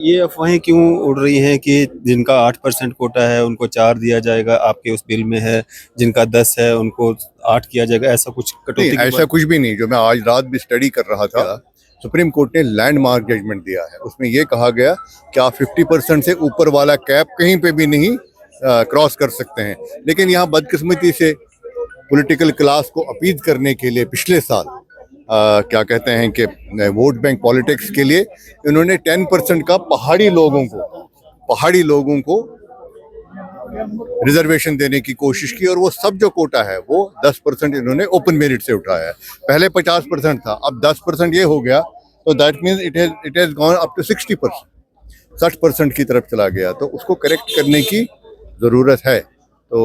ये अफवाहें क्यों उड़ रही हैं कि जिनका 8% कोटा है उनको 4 दिया जाएगा, आपके उस बिल में है, जिनका 10 है उनको 8 किया जाएगा, ऐसा कुछ नहीं, कटौती की ऐसा बात? कुछ भी नहीं। जो मैं आज रात भी स्टडी कर रहा था, सुप्रीम कोर्ट ने लैंडमार्क जजमेंट दिया है। उसमें ये कहा गया कि आप 50% से ऊपर वाला कैप कहीं पे भी नहीं क्रॉस कर सकते हैं। लेकिन यहाँ बदकिस्मती से पॉलिटिकल क्लास को अपीज करने के लिए पिछले साल क्या कहते हैं कि वोट बैंक पॉलिटिक्स के लिए इन्होंने 10% का पहाड़ी लोगों को रिजर्वेशन देने की कोशिश की, और वो सब जो कोटा है वो 10% इन्होंने ओपन मेरिट से उठाया है। पहले 50% था, अब 10% ये हो गया, तो that means it has gone up to 60%, 60% की तरफ चला गया। तो उसको करेक्ट करने की ज़रूरत है। तो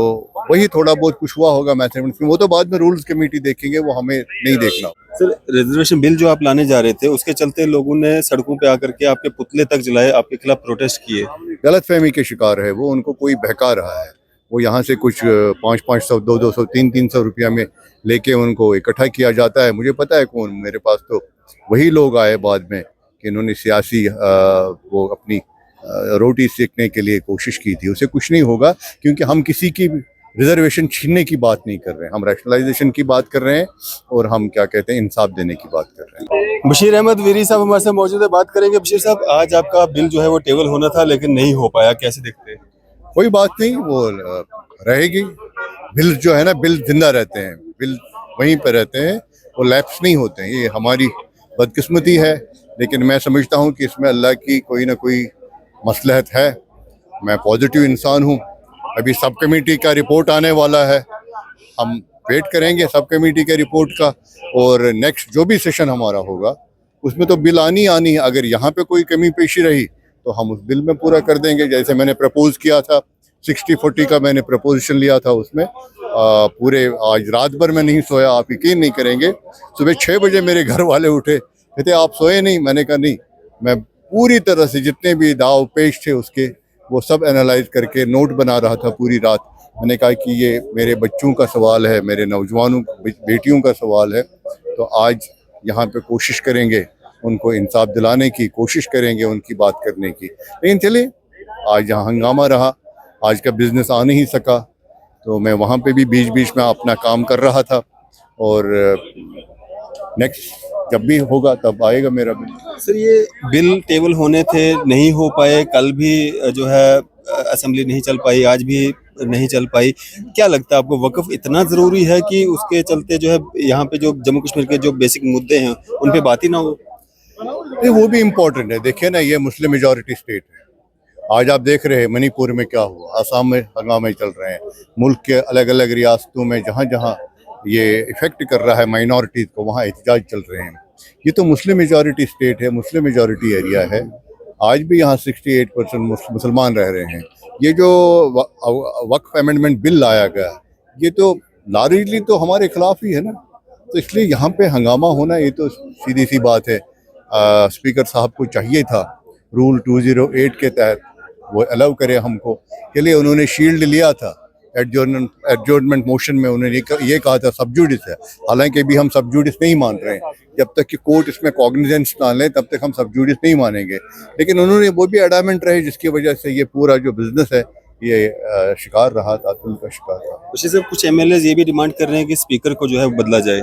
वही थोड़ा बहुत कुछ हुआ होगा मैथमेटिक्स में, वो तो बाद में रूल्स कमेटी देखेंगे, वो हमें नहीं देखना। सर, रिजर्वेशन बिल जो आप लाने जा रहे थे उसके चलते लोगों ने सड़कों पे आकर के आपके पुतले तक जलाए, आपके खिलाफ प्रोटेस्ट किए। गलतफहमी के शिकार है वो, उनको कोई बहका रहा है। वो यहाँ से कुछ 500-500, 200-200, 300-300 रुपया में लेके उनको इकट्ठा किया जाता है। मुझे पता है कौन, मेरे पास तो वही लोग आए बाद में कि इन्होंने सियासी वो अपनी रोटी सेकने के लिए कोशिश की थी। उसे कुछ नहीं होगा, क्योंकि हम किसी की रिजर्वेशन छीनने की बात नहीं कर रहे हैं, हम रैशनलाइजेशन की बात कर रहे हैं, और हम क्या कहते हैं, इंसाफ देने की बात कर रहे हैं। बशीर अहमद वीरी साहब हमारे साथ मौजूद है, बात करेंगे। बशीर साहब, आज आपका बिल जो है वो टेबल होना था लेकिन नहीं हो पाया, कैसे देखते हैं? कोई बात नहीं, वो रहेगी। बिल जो है ना, बिल जिंदा रहते हैं, बिल वहीं पर रहते हैं, वो लैप्स नहीं होते हैं। ये हमारी बदकिस्मती है, लेकिन मैं समझता हूँ कि इसमें अल्लाह की कोई ना कोई मसलहत है। मैं पॉजिटिव इंसान हूँ। अभी सब कमेटी का रिपोर्ट आने वाला है, हम वेट करेंगे सब कमेटी के रिपोर्ट का, और नेक्स्ट जो भी सेशन हमारा होगा उसमें तो बिल आनी है। अगर यहाँ पे कोई कमी पेशी रही तो हम उस बिल में पूरा कर देंगे। जैसे मैंने प्रपोज किया था, 60-40 का मैंने प्रपोजिशन लिया था, उसमें पूरे आज रात भर मैं नहीं सोया। आप यकीन नहीं करेंगे, सुबह 6 बजे मेरे घर वाले उठे, कहते आप सोए नहीं? मैंने कहा नहीं, मैं पूरी तरह से जितने भी दाव पेश थे उसके वो सब एनालाइज करके नोट बना रहा था पूरी रात। मैंने कहा कि ये मेरे बच्चों का सवाल है, मेरे नौजवानों बेटियों का सवाल है, तो आज यहाँ पे कोशिश करेंगे, उनको इंसाफ दिलाने की कोशिश करेंगे, उनकी बात करने की। लेकिन चलिए, आज यहाँ हंगामा रहा, आज का बिजनेस आ नहीं सका, तो मैं वहाँ पे भी बीच बीच में अपना काम कर रहा था, और नेक्स्ट जब भी होगा तब आएगा मेरा बिल। सर, ये बिल टेबल होने थे, नहीं हो पाए, कल भी जो है असेंबली नहीं चल पाई, आज भी नहीं चल पाई। क्या लगता है आपको, वक्फ इतना जरूरी है कि उसके चलते जो है यहाँ पे जो जम्मू कश्मीर के जो बेसिक मुद्दे हैं उन पे बात ही ना हो? नहीं, वो भी इम्पोर्टेंट है। देखिए ना, ये मुस्लिम मेजॉरिटी स्टेट है। आज आप देख रहे हैं मणिपुर में क्या हुआ, आसाम में हंगामे चल रहे हैं, मुल्क के अलग अलग रियासतों में जहाँ जहाँ ये इफेक्ट कर रहा है माइनॉरिटीज़ को, वहाँ एहतजाज चल रहे हैं। ये तो मुस्लिम मेजॉरिटी स्टेट है, मुस्लिम मेजॉरिटी एरिया है। आज भी यहाँ 68% मुसलमान रह रहे हैं। ये जो वक्फ अमेंडमेंट बिल लाया गया, ये तो लार्जली तो हमारे खिलाफ ही है ना। तो इसलिए यहाँ पे हंगामा होना ये तो सीधी सी बात है। स्पीकर साहब को चाहिए था रूल 208 के तहत वो अलाउ करे हमको, के लिए उन्होंने शील्ड लिया था। एडजॉर्नमेंट मोशन में उन्होंने ये कहा था सब जुडिस है। हालांकि भी हम सब जुडिस नहीं मान रहे हैं, जब तक कि कोर्ट इसमें कॉग्निजेंस ना ले तब तक हम सब जुडिस नहीं मानेंगे। लेकिन उन्होंने वो भी एडामेंट रहे, जिसकी वजह से ये पूरा जो बिजनेस है ये शिकार रहा, तातुल का शिकार रहा। वैसे सर, कुछ एमएलए ये भी डिमांड कर रहे हैं कि स्पीकर को जो है बदला जाए।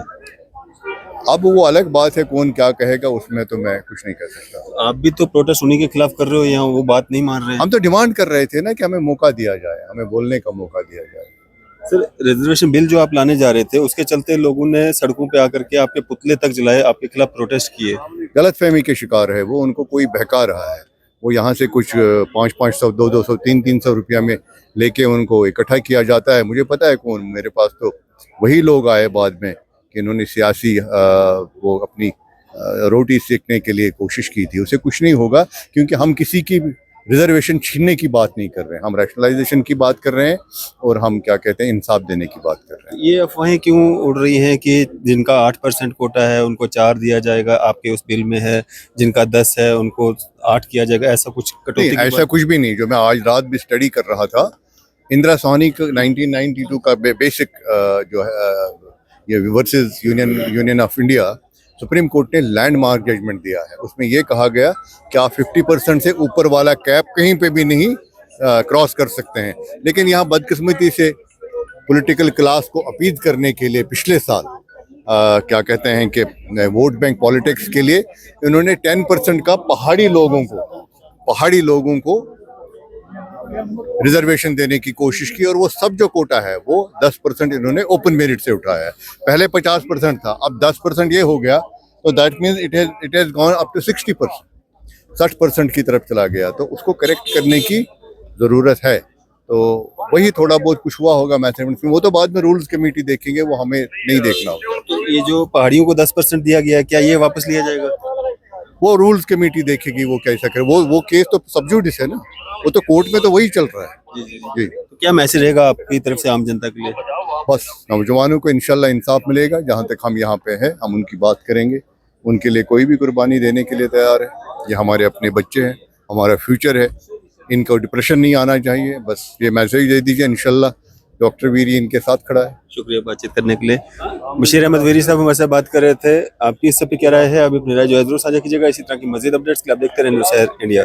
अब वो अलग बात है, कौन क्या कहेगा उसमें तो मैं कुछ नहीं कर सकता। आप भी तो प्रोटेस्ट उन्हीं के खिलाफ कर रहे हो, यहाँ वो बात नहीं मान रहे हैं। हम तो डिमांड कर रहे थे ना कि हमें मौका दिया जाए, हमें बोलने का मौका दिया जाए। सर, रिजर्वेशन बिल जो आप लाने जा रहे थे उसके चलते लोगों ने सड़कों पे आकर के आपके पुतले तक जलाए, आपके खिलाफ प्रोटेस्ट किए। गलतफहमी के शिकार है वो, उनको कोई बहका रहा है। वो यहाँ से कुछ 500-500, 200-200, 300-300 रुपया में लेके उनको इकट्ठा किया जाता है। मुझे पता है कौन, मेरे पास तो वही लोग आए बाद में कि इन्होंने सियासी वो अपनी रोटी सेकने के लिए कोशिश की थी। उसे कुछ नहीं होगा, क्योंकि हम किसी की रिजर्वेशन छीनने की बात नहीं कर रहे हैं, हम रैशनलाइजेशन की बात कर रहे हैं, और हम क्या कहते हैं, इंसाफ देने की बात कर रहे हैं। ये अफवाहें क्यों उड़ रही हैं कि जिनका 8% कोटा है उनको 4 दिया जाएगा, आपके उस बिल में है, जिनका 10 है उनको 8 किया जाएगा, ऐसा कुछ कटौती नहीं, की ऐसा बात? कुछ भी नहीं। जो मैं आज रात भी स्टडी कर रहा था, इंदिरा सोनी का 1992 का बेसिक जो है ये versus union of India, supreme court ने लैंडमार्क जजमेंट दिया है। उसमें ये कहा गया कि आप 50% से ऊपर वाला कैप कहीं पे भी नहीं क्रॉस कर सकते हैं। लेकिन यहाँ बदकिस्मती से पॉलिटिकल क्लास को अपील करने के लिए पिछले साल क्या कहते हैं कि वोट बैंक पॉलिटिक्स के लिए इन्होंने 10% का पहाड़ी लोगों को रिजर्वेशन देने की कोशिश की, और वो सब जो कोटा है वो 10% इन्होंने ओपन मेरिट से उठाया है। पहले 50% था, अब 10% ये हो गया, तो that means it has gone up to 60%, 60% की तरफ चला गया। तो उसको करेक्ट करने की ज़रूरत है। तो वही थोड़ा बहुत कुछ हुआ होगा मैथमेटिक्स में, वो तो बाद में रूल्स कमेटी देखेंगे, वो हमें नहीं देखना होगा। तो ये जो पहाड़ियों को 10% दिया गया है, क्या ये वापस लिया जाएगा? वो रूल्स कमेटी देखेगी वो कैसा करे। वो केस तो सब जुडिस है ना, वो तो कोर्ट में तो वही चल रहा है। जी, तो क्या मैसेज रहेगा आपकी तरफ से आम जनता के लिए? बस नौजवानों को इंशाल्लाह इंसाफ मिलेगा। जहाँ तक हम यहाँ पे हैं, हम उनकी बात करेंगे, उनके लिए कोई भी कुर्बानी देने के लिए तैयार है। ये हमारे अपने बच्चे हैं, हमारा फ्यूचर है, इनको डिप्रेशन नहीं आना चाहिए। बस ये मैसेज दे दीजिए, इंशाल्लाह डॉक्टर वीरी इनके साथ खड़ा है। शुक्रिया बातचीत करने के लिए। बशीर अहमद वीरी साहब हमारे साथ बात कर रहे थे। आपकी इस सब पे क्या राय है? अभी अपनी राय जो है जरूर साझा कीजिएगा। इसी तरह की मजीद अपडेट्स के लिए आप देखते रहें न्यूज़ शहर इंडिया।